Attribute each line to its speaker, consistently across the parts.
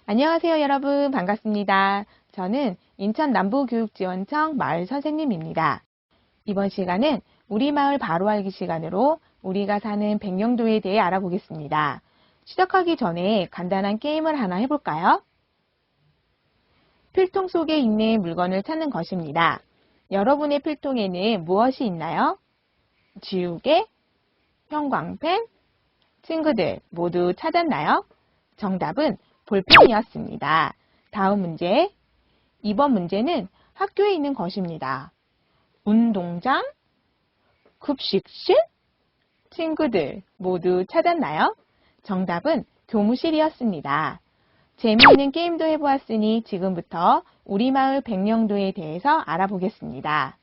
Speaker 1: 안녕하세요, 여러분. 반갑습니다. 저는 인천 남부교육지원청 마을 선생님입니다. 이번 시간은 우리 마을 바로 알기 시간으로 우리가 사는 백령도에 대해 알아보겠습니다. 시작하기 전에 간단한 게임을 하나 해볼까요? 필통 속에 있는 물건을 찾는 것입니다. 여러분의 필통에는 무엇이 있나요? 지우개, 형광펜, 친구들 모두 찾았나요? 정답은 볼펜이었습니다. 다음 문제. 이번 문제는 학교에 있는 것입니다. 운동장, 급식실, 친구들 모두 찾았나요? 정답은 교무실이었습니다. 재미있는 게임도 해보았으니 지금부터 우리 마을 백령도에 대해서 알아보겠습니다.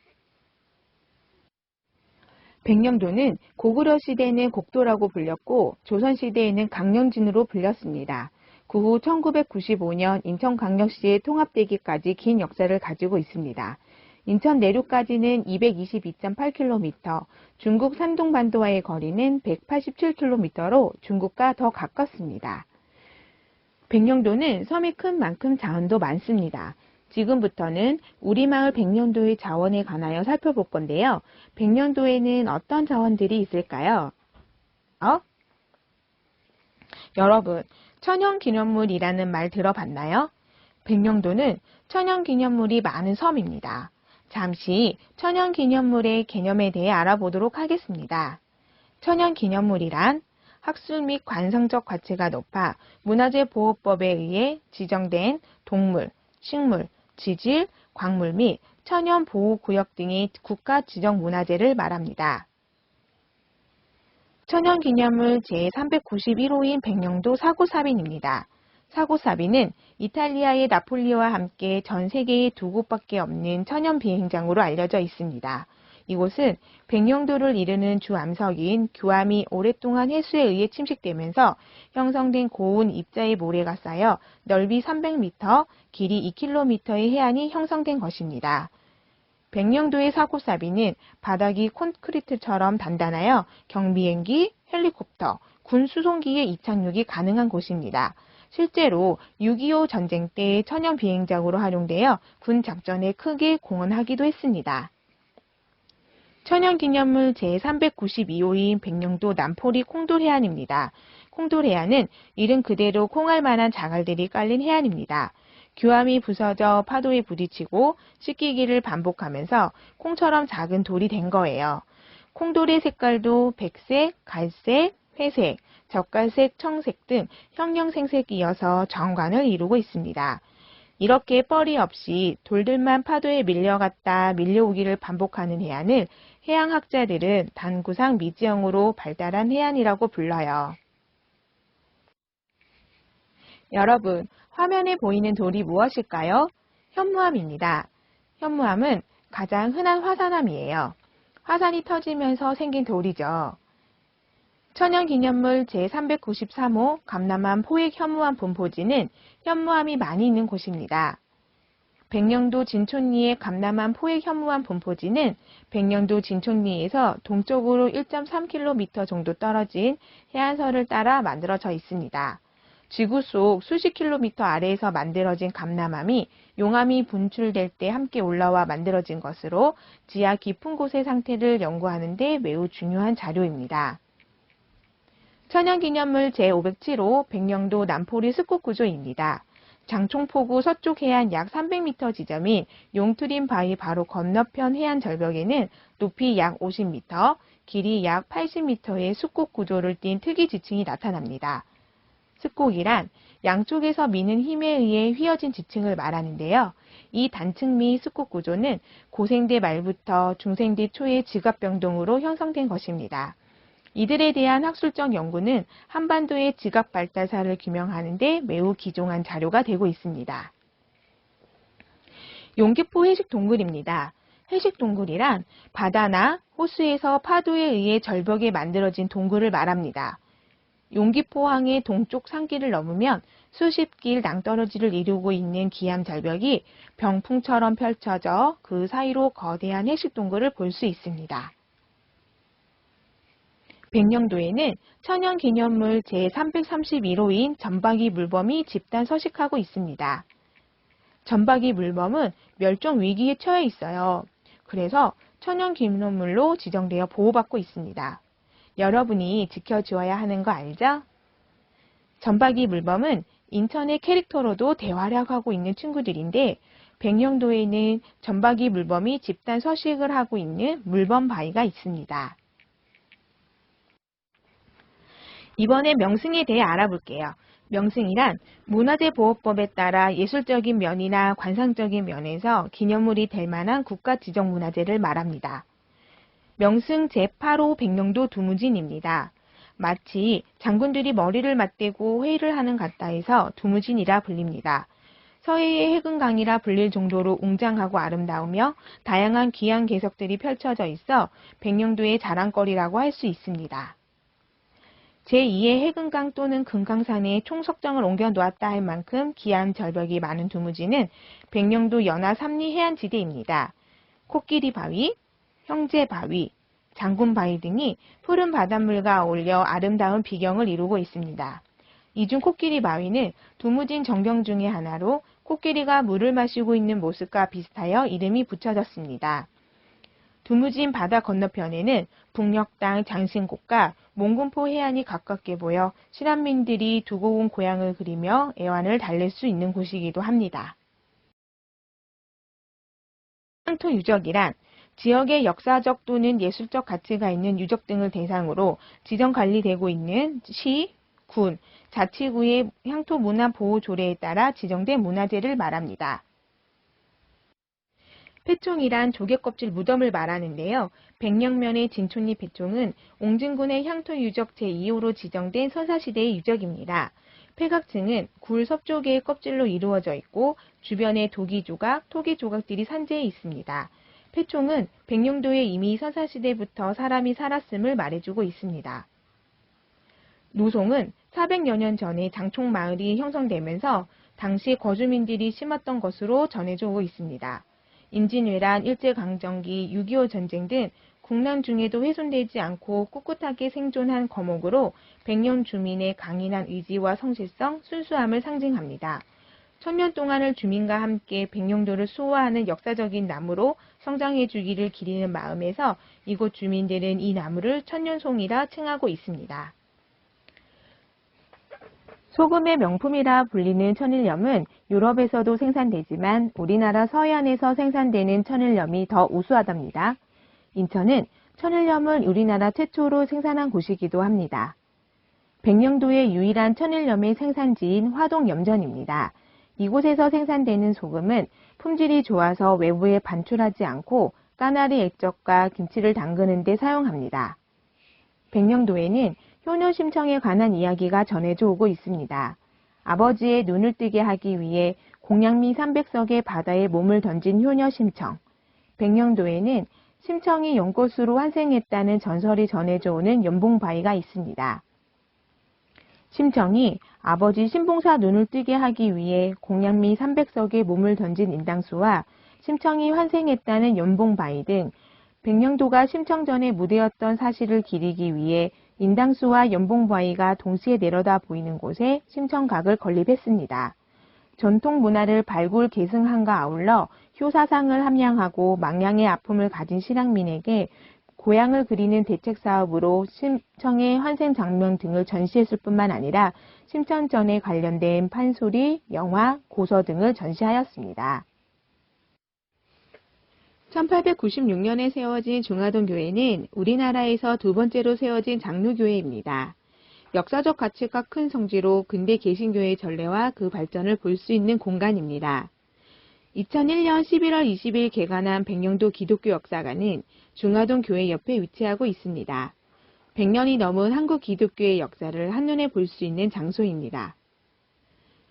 Speaker 1: 백령도는 고구려 시대에는 곡도라고 불렸고 조선시대에는 강령진으로 불렸습니다. 그 후 1995년 인천광역시에 통합되기까지 긴 역사를 가지고 있습니다. 인천 내륙까지는 222.8km, 중국 산둥반도와의 거리는 187km로 중국과 더 가깝습니다. 백령도는 섬이 큰 만큼 자원도 많습니다. 지금부터는 우리 마을 백령도의 자원에 관하여 살펴볼 건데요. 백령도에는 어떤 자원들이 있을까요? 여러분, 천연기념물이라는 말 들어봤나요? 백령도는 천연기념물이 많은 섬입니다. 잠시 천연기념물의 개념에 대해 알아보도록 하겠습니다. 천연기념물이란 학술 및 관성적 가치가 높아 문화재보호법에 의해 지정된 동물, 식물, 지질, 광물 및 천연보호구역 등의 국가 지정 문화재를 말합니다. 천연기념물 제391호인 백령도 사고사빈입니다. 사고사빈은 이탈리아의 나폴리와 함께 전 세계에 두 곳밖에 없는 천연비행장으로 알려져 있습니다. 이곳은 백령도를 이루는 주 암석인 교암이 오랫동안 해수에 의해 침식되면서 형성된 고운 입자의 모래가 쌓여 넓이 300m, 길이 2km의 해안이 형성된 것입니다. 백령도의 사고사비는 바닥이 콘크리트처럼 단단하여 경비행기, 헬리콥터, 군 수송기의 이착륙이 가능한 곳입니다. 실제로 6.25 전쟁 때 천연 비행장으로 활용되어 군 작전에 크게 공헌하기도 했습니다. 천연기념물 제392호인 백령도 남포리 콩돌해안입니다. 콩돌해안은 이름 그대로 콩알 만한 자갈들이 깔린 해안입니다. 교암이 부서져 파도에 부딪히고 씻기기를 반복하면서 콩처럼 작은 돌이 된 거예요. 콩돌의 색깔도 백색, 갈색, 회색, 젓갈색, 청색 등 형형색색이어서 정관을 이루고 있습니다. 이렇게 뻘이 없이 돌들만 파도에 밀려갔다 밀려오기를 반복하는 해안을 해양학자들은 단구상 미지형으로 발달한 해안이라고 불러요. 여러분, 화면에 보이는 돌이 무엇일까요? 현무암입니다. 현무암은 가장 흔한 화산암이에요. 화산이 터지면서 생긴 돌이죠. 천연기념물 제393호 감남암 포획 현무암 분포지는 현무암이 많이 있는 곳입니다. 백령도 진촌리의 감남암 포획 현무암 분포지는 백령도 진촌리에서 동쪽으로 1.3km 정도 떨어진 해안선을 따라 만들어져 있습니다. 지구 속 수십 킬로미터 아래에서 만들어진 감남암이 용암이 분출될 때 함께 올라와 만들어진 것으로 지하 깊은 곳의 상태를 연구하는 데 매우 중요한 자료입니다. 천연기념물 제507호 백령도 남포리 습곡구조입니다. 장총포구 서쪽 해안 약 300m 지점인 용트림 바위 바로 건너편 해안 절벽에는 높이 약 50m, 길이 약 80m의 습곡 구조를 띤 특이 지층이 나타납니다. 습곡이란 양쪽에서 미는 힘에 의해 휘어진 지층을 말하는데요. 이 단층 및 습곡 구조는 고생대 말부터 중생대 초의 지각병동으로 형성된 것입니다. 이들에 대한 학술적 연구는 한반도의 지각 발달사를 규명하는 데 매우 기종한 자료가 되고 있습니다. 용기포 해식동굴입니다. 해식동굴이란 바다나 호수에서 파도에 의해 절벽에 만들어진 동굴을 말합니다. 용기포항의 동쪽 산길을 넘으면 수십 길 낭떠러지를 이루고 있는 기암 절벽이 병풍처럼 펼쳐져 그 사이로 거대한 해식동굴을 볼 수 있습니다. 백령도에는 천연기념물 제331호인 전박이 물범이 집단 서식하고 있습니다. 전박이 물범은 멸종 위기에 처해 있어요. 그래서 천연기념물로 지정되어 보호받고 있습니다. 여러분이 지켜주어야 하는 거 알죠? 전박이 물범은 인터넷 캐릭터로도 대활약하고 있는 친구들인데 백령도에는 전박이 물범이 집단 서식을 하고 있는 물범바위가 있습니다. 이번에 명승에 대해 알아볼게요. 명승이란 문화재보호법에 따라 예술적인 면이나 관상적인 면에서 기념물이 될 만한 국가지정문화재를 말합니다. 명승 제8호 백령도 두무진입니다. 마치 장군들이 머리를 맞대고 회의를 하는 같다해서 두무진이라 불립니다. 서해의 해금강이라 불릴 정도로 웅장하고 아름다우며 다양한 귀한 개석들이 펼쳐져 있어 백령도의 자랑거리라고 할 수 있습니다. 제2의 해금강 또는 금강산에 총석정을 옮겨 놓았다 할 만큼 귀한 절벽이 많은 두무지는 백령도 연화 삼리 해안지대입니다. 코끼리 바위, 형제 바위, 장군 바위 등이 푸른 바닷물과 어울려 아름다운 비경을 이루고 있습니다. 이 중 코끼리 바위는 두무진 정경 중의 하나로 코끼리가 물을 마시고 있는 모습과 비슷하여 이름이 붙여졌습니다. 두무진 바다 건너편에는 북녘땅 장신곳과 몽군포 해안이 가깝게 보여 실한민들이 두고 온 고향을 그리며 애환을 달랠 수 있는 곳이기도 합니다. 향토 유적이란 지역의 역사적 또는 예술적 가치가 있는 유적 등을 대상으로 지정 관리되고 있는 시, 군, 자치구의 향토 문화 보호 조례에 따라 지정된 문화재를 말합니다. 폐총이란 조개껍질 무덤을 말하는데요. 백령면의 진촌리 폐총은 옹진군의 향토 유적 제2호로 지정된 선사시대의 유적입니다. 폐각층은 굴 서쪽의 껍질로 이루어져 있고 주변에 도기 조각, 토기 조각들이 산재해 있습니다. 폐총은 백령도에 이미 선사시대부터 사람이 살았음을 말해주고 있습니다. 노송은 400여 년 전에 장총마을이 형성되면서 당시 거주민들이 심었던 것으로 전해져 오고 있습니다. 임진왜란, 일제강점기, 6.25 전쟁 등 국난 중에도 훼손되지 않고 꿋꿋하게 생존한 거목으로 백령 주민의 강인한 의지와 성실성, 순수함을 상징합니다. 천년 동안을 주민과 함께 백령도를 수호하는 역사적인 나무로 성장해 주기를 기리는 마음에서 이곳 주민들은 이 나무를 천년송이라 칭하고 있습니다. 소금의 명품이라 불리는 천일염은 유럽에서도 생산되지만 우리나라 서해안에서 생산되는 천일염이 더 우수하답니다. 인천은 천일염을 우리나라 최초로 생산한 곳이기도 합니다. 백령도의 유일한 천일염의 생산지인 화동염전입니다. 이곳에서 생산되는 소금은 품질이 좋아서 외부에 반출하지 않고 까나리 액젓과 김치를 담그는 데 사용합니다. 백령도에는 효녀 심청에 관한 이야기가 전해져 오고 있습니다. 아버지의 눈을 뜨게 하기 위해 공양미 300석의 바다에 몸을 던진 효녀 심청. 백령도에는 심청이 연꽃으로 환생했다는 전설이 전해져 오는 연봉바위가 있습니다. 심청이 아버지 신봉사 눈을 뜨게 하기 위해 공양미 300석의 몸을 던진 인당수와 심청이 환생했다는 연봉바위 등 백령도가 심청전의 무대였던 사실을 기리기 위해 인당수와 연봉바위가 동시에 내려다 보이는 곳에 심청각을 건립했습니다. 전통 문화를 발굴 계승함과 아울러 효사상을 함양하고 망량의 아픔을 가진 실향민에게 고향을 그리는 대책 사업으로 심청의 환생 장면 등을 전시했을 뿐만 아니라 심청전에 관련된 판소리, 영화, 고서 등을 전시하였습니다. 1896년에 세워진 중화동 교회는 우리나라에서 두 번째로 세워진 장로교회입니다. 역사적 가치가 큰 성지로 근대 개신교의 전례와 그 발전을 볼 수 있는 공간입니다. 2001년 11월 20일 개관한 백령도 기독교 역사관은 중화동 교회 옆에 위치하고 있습니다. 100년이 넘은 한국 기독교의 역사를 한눈에 볼 수 있는 장소입니다.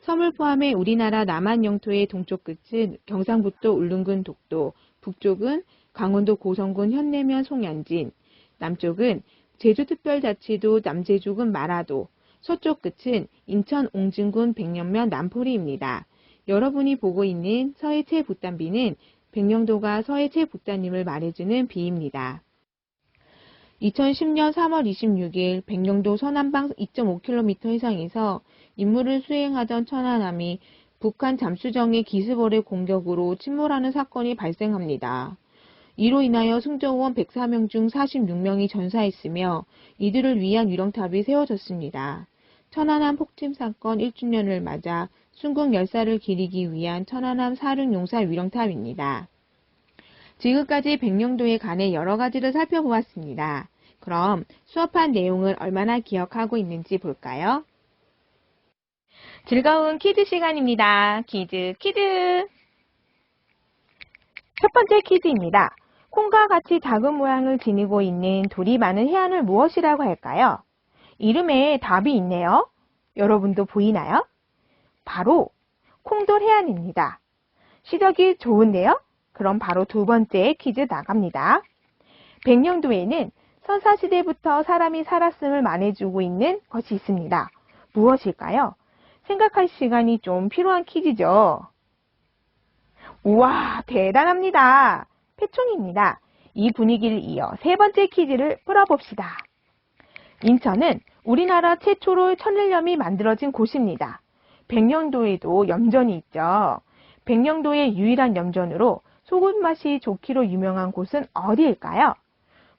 Speaker 1: 섬을 포함해 우리나라 남한 영토의 동쪽 끝은 경상북도 울릉군 독도, 북쪽은 강원도 고성군 현내면 송현진, 남쪽은 제주특별자치도 남제주군 마라도, 서쪽 끝은 인천 옹진군 백령면 남포리입니다. 여러분이 보고 있는 서해체 붓단비는 백령도가 서해체 붓단임을 말해주는 비입니다. 2010년 3월 26일 백령도 서남방 2.5km 해상에서 임무를 수행하던 천안함이 북한 잠수정의 기습어뢰 공격으로 침몰하는 사건이 발생합니다. 이로 인하여 승조원 104명 중 46명이 전사했으며 이들을 위한 위령탑이 세워졌습니다. 천안함 폭침 사건 1주년을 맞아 순국 열사를 기리기 위한 천안함 사륙용사 위령탑입니다. 지금까지 백령도에 관해 여러 가지를 살펴보았습니다. 그럼 수업한 내용을 얼마나 기억하고 있는지 볼까요? 즐거운 퀴즈 시간입니다. 퀴즈. 첫 번째 퀴즈입니다. 콩과 같이 작은 모양을 지니고 있는 돌이 많은 해안을 무엇이라고 할까요? 이름에 답이 있네요. 여러분도 보이나요? 바로 콩돌 해안입니다. 시작이 좋은데요? 그럼 바로 두 번째 퀴즈 나갑니다. 백령도에는 선사시대부터 사람이 살았음을 말해주고 있는 것이 있습니다. 무엇일까요? 생각할 시간이 좀 필요한 퀴즈죠. 우와, 대단합니다. 패총입니다. 이 분위기를 이어 세 번째 퀴즈를 풀어봅시다. 인천은 우리나라 최초로 천일염이 만들어진 곳입니다. 백령도에도 염전이 있죠. 백령도의 유일한 염전으로 소금 맛이 좋기로 유명한 곳은 어디일까요?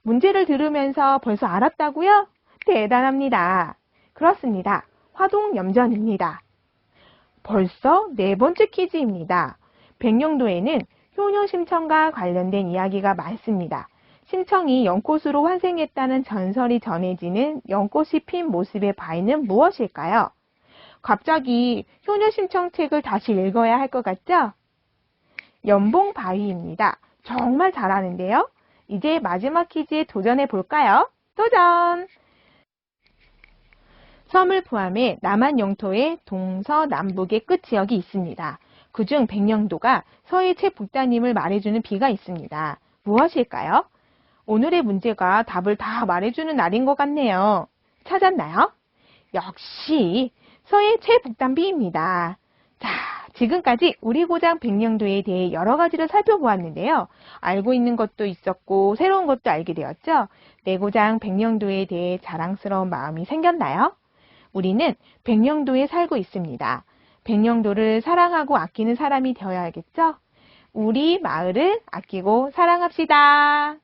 Speaker 1: 문제를 들으면서 벌써 알았다고요? 대단합니다. 그렇습니다. 화동염전입니다. 벌써 네 번째 퀴즈입니다. 백령도에는 효녀 심청과 관련된 이야기가 많습니다. 심청이 연꽃으로 환생했다는 전설이 전해지는 연꽃이 핀 모습의 바위는 무엇일까요? 갑자기 효녀 심청 책을 다시 읽어야 할 것 같죠? 연봉바위입니다. 정말 잘하는데요? 이제 마지막 퀴즈에 도전해 볼까요? 도전! 섬을 포함해 남한 영토의 동서남북의 끝 지역이 있습니다. 그중 백령도가 서해 최북단임을 말해주는 비가 있습니다. 무엇일까요? 오늘의 문제가 답을 다 말해주는 날인 것 같네요. 찾았나요? 역시 서해 최북단비입니다. 자, 지금까지 우리 고장 백령도에 대해 여러 가지를 살펴보았는데요. 알고 있는 것도 있었고 새로운 것도 알게 되었죠. 내 고장 백령도에 대해 자랑스러운 마음이 생겼나요? 우리는 백령도에 살고 있습니다. 백령도를 사랑하고 아끼는 사람이 되어야겠죠? 우리 마을을 아끼고 사랑합시다.